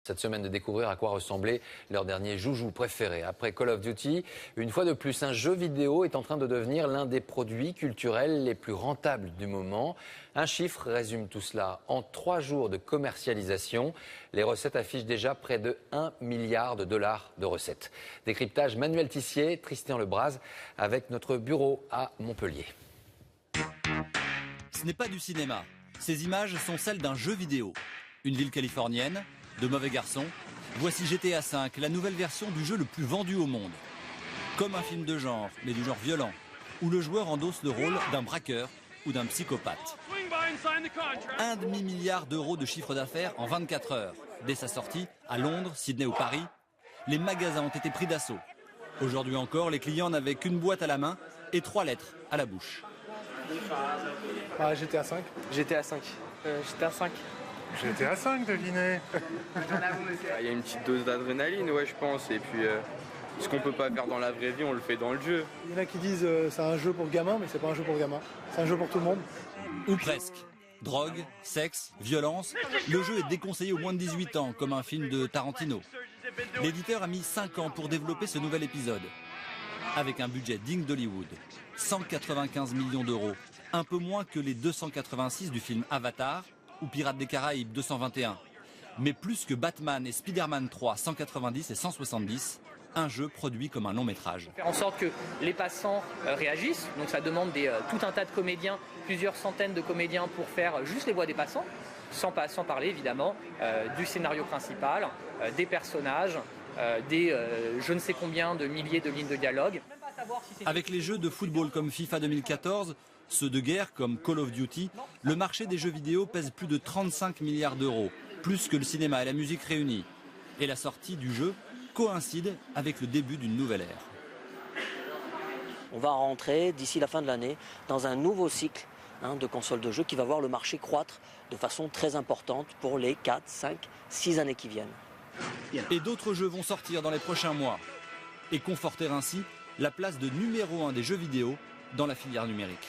Cette semaine de découvrir à quoi ressemblait leur dernier joujou préféré. Après Call of Duty, une fois de plus, un jeu vidéo est en train de devenir l'un des produits culturels les plus rentables du moment. Un chiffre résume tout cela. En 3 jours de commercialisation, les recettes affichent déjà près de 1 milliard de dollars de recettes. Décryptage Manuel Tissier, Tristan Lebras avec notre bureau à Montpellier. Ce n'est pas du cinéma. Ces images sont celles d'un jeu vidéo. Une ville californienne, de mauvais garçons. Voici GTA V, la nouvelle version du jeu le plus vendu au monde. Comme un film de genre, mais du genre violent, où le joueur endosse le rôle d'un braqueur ou d'un psychopathe. 1,5 milliard d'euros de chiffre d'affaires en 24 heures. Dès sa sortie, à Londres, Sydney ou Paris, les magasins ont été pris d'assaut. Aujourd'hui encore, les clients n'avaient qu'une boîte à la main et 3 lettres à la bouche. GTA 5. GTA 5. GTA 5. GTA 5, devinez. Il y a une petite dose d'adrénaline, ouais, je pense. Et puis, ce qu'on peut pas faire dans la vraie vie, on le fait dans le jeu. Il y en a qui disent c'est un jeu pour gamins, mais c'est pas un jeu pour gamins. C'est un jeu pour tout le monde. Ou presque. Drogue, sexe, violence. Le jeu est déconseillé aux moins de 18 ans, comme un film de Tarantino. L'éditeur a mis 5 ans pour développer ce nouvel épisode. Avec un budget digne d'Hollywood. 195 millions d'euros. Un peu moins que les 286 du film Avatar ou Pirates des Caraïbes 221. Mais plus que Batman et Spider-Man 3 190 et 170, un jeu produit comme un long métrage. Faire en sorte que les passants réagissent, donc ça demande tout un tas de comédiens, plusieurs centaines de comédiens pour faire juste les voix des passants, sans parler évidemment du scénario principal, des personnages, des je ne sais combien de milliers de lignes de dialogue. Avec les jeux de football comme FIFA 2014, ceux de guerre comme Call of Duty, le marché des jeux vidéo pèse plus de 35 milliards d'euros, plus que le cinéma et la musique réunis. Et la sortie du jeu coïncide avec le début d'une nouvelle ère. On va rentrer d'ici la fin de l'année dans un nouveau cycle de consoles de jeux qui va voir le marché croître de façon très importante pour les 4, 5, 6 années qui viennent. Et d'autres jeux vont sortir dans les prochains mois et conforter ainsi la place de numéro 1 des jeux vidéo dans la filière numérique.